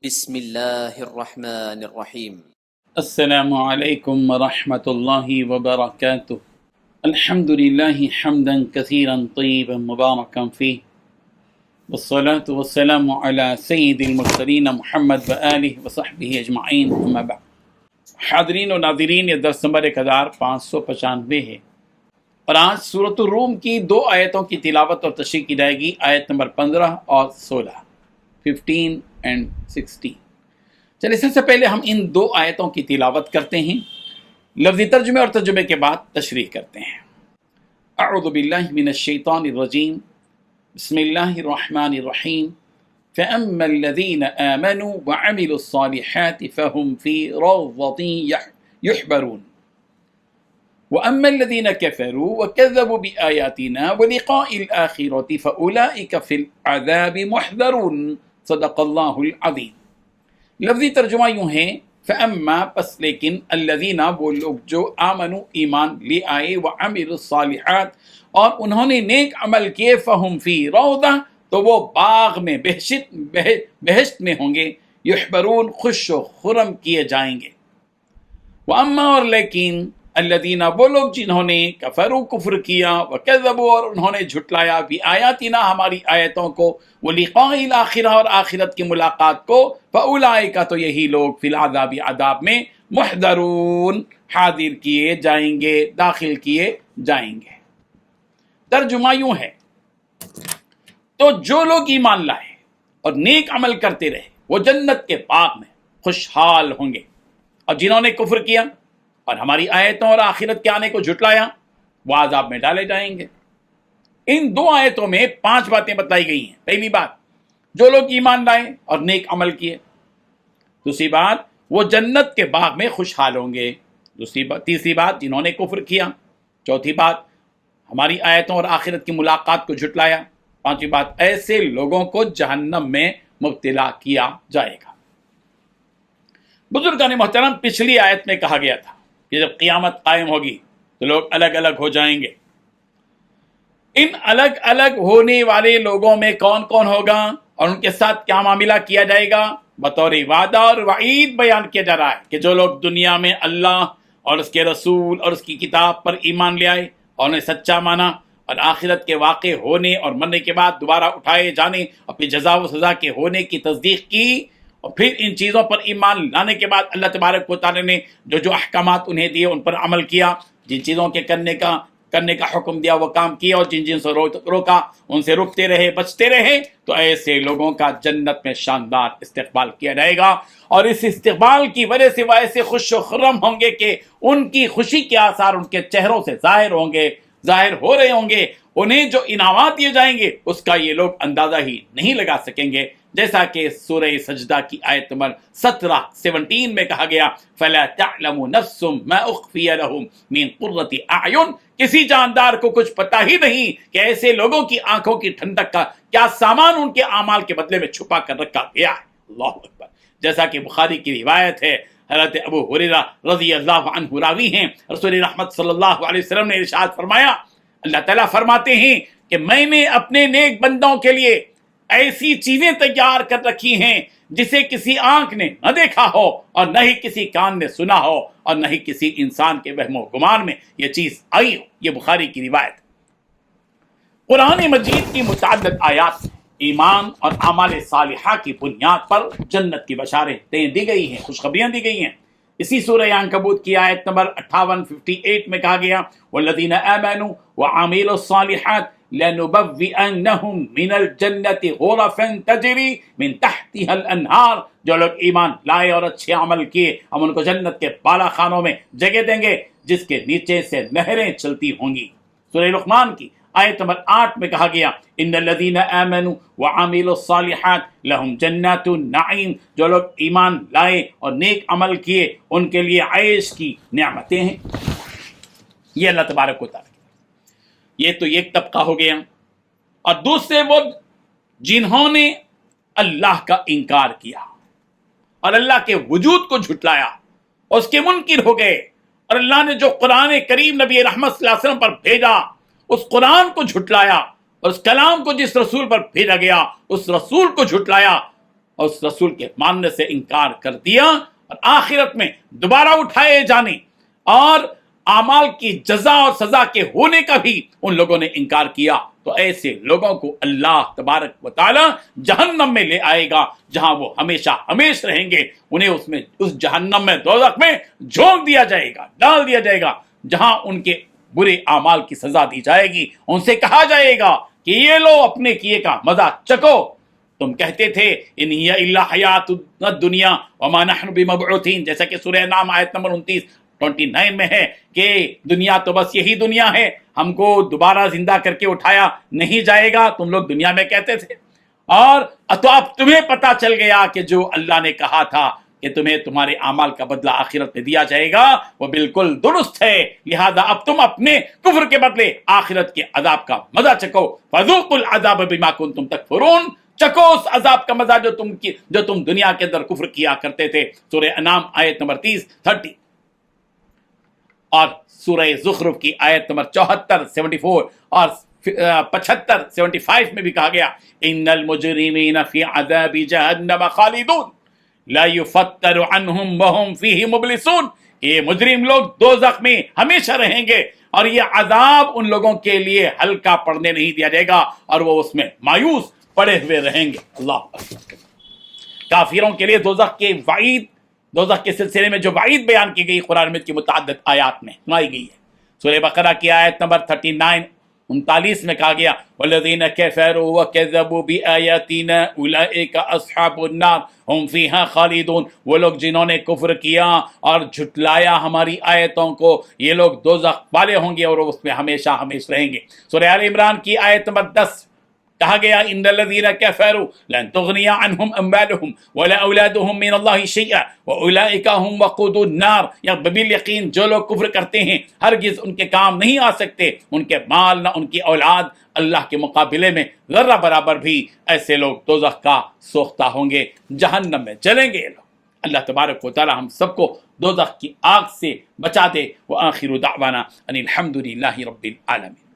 بسم اللہ الرحمن الرحیم۔ السلام علیکم ورحمۃ اللہ وبرکاتہ۔ الحمد للہ حمدا کثیرا طیبا مبارکا فیہ، والصلاة والسلام علی سید المرسلین محمد وآلہ وصحبہ اجمعین، اما بعد۔ حاضرین و ناظرین، یہ درس نمبر 1595 ہے، اور آج سورۃ الروم کی 2 آیتوں کی تلاوت اور تشریح کی جائے گی، آیت نمبر 15 اور 16، 15 and 16۔ چلے سب سے پہلے ہم ان 2 آیتوں کی تلاوت کرتے ہیں، لفظی ترجمے اور ترجمے کے بعد تشریح کرتے ہیں۔ اعوذ باللہ من الشیطان الرجیم، بسم اللہ الرحمن الرحیم۔ فَأَمَّا الَّذِينَ آمَنُوا وَعَمِلُوا الصَّالِحَاتِ فَهُمْ فِي رَوْضَةٍ يُحْبَرُونَ وَأَمَّا الَّذِينَ كَفَرُوا وَكَذَّبُوا بِآيَاتِنَا وَلِقَاءِ الْآخِرَةِ فَأُولَئِكَ فِي الْعَذَابِ مُحْضَرُونَ صدق اللہ العظیم۔ لفظی ترجمہ یوں ہے، فَأَمَّا پس لیکن الَّذِينَ وہ لوگ جو آمنوا ایمان لے آئے، وَعَمِلُوا الصَّالِحَاتِ اور انہوں نے نیک عمل کیے، فَهُمْ فِي رَوْضَةٍ تو وہ باغ میں بہشت میں ہوں گے، یحبرون خوش و خرم کیے جائیں گے۔ وَأَمَّا اور لیکن الذین وہ لوگ جنہوں نے کفروا کفر کیا، وکذبوا اور انہوں نے جھٹلایا، بآیاتنا ہماری آیتوں کو، ولقاء الآخرہ اور آخرت کی ملاقات کو، فاولئک تو یہی لوگ فی العذاب عذاب میں، محضرون حاضر کیے جائیں گے، داخل کیے جائیں گے۔ ترجمہ یوں ہے، تو جو لوگ ایمان لائے اور نیک عمل کرتے رہے وہ جنت کے باغ میں خوشحال ہوں گے، اور جنہوں نے کفر کیا اور ہماری آیتوں اور آخرت کے آنے کو جھٹلایا وہ عذاب میں ڈالے جائیں گے۔ ان 2 آیتوں میں 5 باتیں بتائی گئی ہیں۔ پہلی بات، جو لوگ ایمان لائے اور نیک عمل کیے۔ دوسری بات، وہ جنت کے باغ میں خوشحال ہوں گے۔ تیسری بات، جنہوں نے کفر کیا۔ چوتھی بات، ہماری آیتوں اور آخرت کی ملاقات کو جھٹلایا۔ پانچویں بات، ایسے لوگوں کو جہنم میں مبتلا کیا جائے گا۔ بزرگان محترم، پچھلی آیت میں کہا گیا تھا کہ جب قیامت قائم ہوگی تو لوگ الگ الگ ہو جائیں گے۔ ان الگ الگ ہونے والے لوگوں میں کون کون ہوگا اور ان کے ساتھ کیا معاملہ کیا جائے گا، بطور وعدہ اور وعید بیان کیا جا رہا ہے کہ جو لوگ دنیا میں اللہ اور اس کے رسول اور اس کی کتاب پر ایمان لے آئے اور انہیں سچا مانا، اور آخرت کے واقع ہونے اور مرنے کے بعد دوبارہ اٹھائے جانے اور پھر جزا و سزا کے ہونے کی تصدیق کی، اور پھر ان چیزوں پر ایمان لانے کے بعد اللہ تبارک و تعالی نے جو احکامات انہیں دیے ان پر عمل کیا، جن چیزوں کے کرنے کا حکم دیا وہ کام کیا، اور جن سے روکا ان سے رکتے رہے، بچتے رہے، تو ایسے لوگوں کا جنت میں شاندار استقبال کیا جائے گا، اور اس استقبال کی وجہ سے وہ ایسے خوش و خرم ہوں گے کہ ان کی خوشی کے آثار ان کے چہروں سے ظاہر ہو رہے ہوں گے۔ انہیں جو انعامات دیے جائیں گے اس کا یہ لوگ اندازہ ہی نہیں لگا سکیں گے، جیسا کہ سورہ سجدہ کی آیت نمبر 17 میں کہا گیا، فَلَا تَعْلَمُ نَفْسٌ مَا أُخْفِيَ لَهُم مِّن قُرَّةِ أَعْيُن کسی جاندار کو کچھ پتہ ہی نہیں کہ ایسے لوگوں کی آنکھوں کی ٹھنڈک کا کیا سامان ان کے اعمال کے بدلے میں چھپا کر رکھا گیا ہے۔ اللہ اکبر۔ جیسا کہ بخاری کی روایت ہے، حضرت ابو ہریرہ رضی اللہ عنہ راوی ہیں، رسول رحمت صلی اللہ علیہ وسلم نے ارشاد فرمایا، اللہ تعالیٰ فرماتے ہیں کہ میں نے اپنے نیک بندوں کے لیے ایسی چیزیں تیار کر رکھی ہیں جسے کسی آنکھ نے نہ دیکھا ہو اور نہ ہی کسی کان نے سنا ہو اور نہ ہی کسی انسان کے وہم و گمان میں یہ چیز آئی ہو۔ یہ بخاری کی روایت۔ قرآن مجید کی متعدد آیات میں ایمان اور اعمال صالحہ کی بنیاد پر جنت کی بشارتیں دی گئی ہیں، خوشخبریاں دی گئی ہیں۔ اسی سورہ عنکبوت کی آیت نمبر 58 میں کہا گیا، والذین آمنوا وعملوا الصالحات لنبوئنہم من الجنت غرفا تجری من تحتها الانہار جو لوگ ایمان لائے اور اچھے عمل کیے ہم ان کو جنت کے بالا خانوں میں جگہ دیں گے جس کے نیچے سے نہریں چلتی ہوں گی۔ سورہ لقمان کی آیت نمبر 8 میں کہا گیا، ان الذین آمنوا وعملوا الصالحات لہم جنات النعیم جو لوگ ایمان لائے اور نیک عمل کیے ان کے لیے عیش کی نعمتیں ہیں۔ یہ اللہ تبارک و تعالیٰ، یہ تو ایک طبقہ ہو گیا، اور دوسرے وہ جنہوں نے اللہ کا انکار کیا اور اللہ کے وجود کو جھٹلایا اور اس کے منکر ہو گئے، اور اللہ نے جو قرآن کریم نبی رحمت صلی اللہ علیہ وسلم پر بھیجا اس قرآن کو جھٹلایا، اور اس کلام کو جس رسول پر بھیجا گیا اس رسول کو جھٹلایا، اور اس رسول کے ماننے سے انکار کر دیا اور آخرت میں دوبارہ اٹھائے جانے اور اعمال کی جزا اور سزا کے ہونے کا بھی ان لوگوں نے انکار کیا، تو ایسے لوگوں کو اللہ تبارک و تعالی جہنم میں لے آئے گا، جہاں وہ ہمیشہ ہمیش رہیں گے۔ انہیں اس جہنم میں، دوزخ میں جھونک دیا جائے گا، ڈال دیا جائے گا، جہاں ان کے برے اعمال کی سزا دی جائے گی۔ ان سے کہا جائے گا کہ یہ لو اپنے کیے کا مزہ چکو، تم کہتے تھے ان ہی الا حیات الدنیا وما نحن بمبعوثین، جیسا کہ سورہ نام آیت نمبر 29 میں ہے کہ دنیا تو بس یہی دنیا ہے، ہم کو دوبارہ زندہ کر کے اٹھایا نہیں جائے گا، تم لوگ دنیا میں کہتے تھے۔ اور تو اب تمہیں پتا چل گیا کہ جو اللہ نے کہا تھا کہ تمہیں تمہارے اعمال کا بدلہ آخرت میں دیا جائے گا وہ بالکل درست ہے، لہذا اب تم اپنے کفر کے بدلے آخرت کے عذاب کا مزہ چکو، فذوقوا العذاب بما کنتم تکفرون، چکو اس عذاب کا مزہ جو تم دنیا کے اندر کفر کیا کرتے تھے۔ سورہ انعام آیت نمبر 30 اور سورہ زخرف کی آیت نمبر 74 74 اور 75 75 میں بھی کہا گیا ان المجرمین فی عذاب جہنم خالدون لا یفتر عنہم وہم فیہ مبلسون، یہ مجرم لوگ دوزخ میں ہمیشہ رہیں گے اور یہ عذاب ان لوگوں کے لیے ہلکا پڑنے نہیں دیا جائے گا اور وہ اس میں مایوس پڑے ہوئے رہیں گے۔ اللہ اکبر۔ کافروں کے لیے دوزخ کے وعید، دوزخ کے سلسلے میں جو وعید بیان کی گئی قرآن مجید کی متعدد آیات میں سنائی گئی ہے۔ سورہ بقرہ کی آیت نمبر 39 میں کہا گیا والذین کفروا وکذبوا بآیاتنا اولئک اصحاب النار ہم فیہا خالدون، وہ لوگ جنہوں نے کفر کیا اور جھٹلایا ہماری آیتوں کو، یہ لوگ دوزخ والے ہوں گے اور اس میں ہمیشہ ہمیشہ رہیں گے۔ سورہ آل عمران کی آیت نمبر 10 کہا گیا ان الذین کفروا لن تغنی عنہم اموالہم ولا اولادہم من اللہ شیئا واولئک هم وقود النار، یا بالیقین جو لوگ کفر کرتے ہیں ہرگز ان کے کام نہیں آ سکتے، ان کے مال نہ ان کی اولاد اللہ کے مقابلے میں ذرہ برابر بھی، ایسے لوگ دوزخ کا سوختہ ہوں گے، جہنم میں جلیں گے یہ لوگ۔ اللہ تبارک و تعالی ہم سب کو دوزخ کی آگ سے بچا دے۔ وآخر دعوانا ان الحمد للہ رب العالمین۔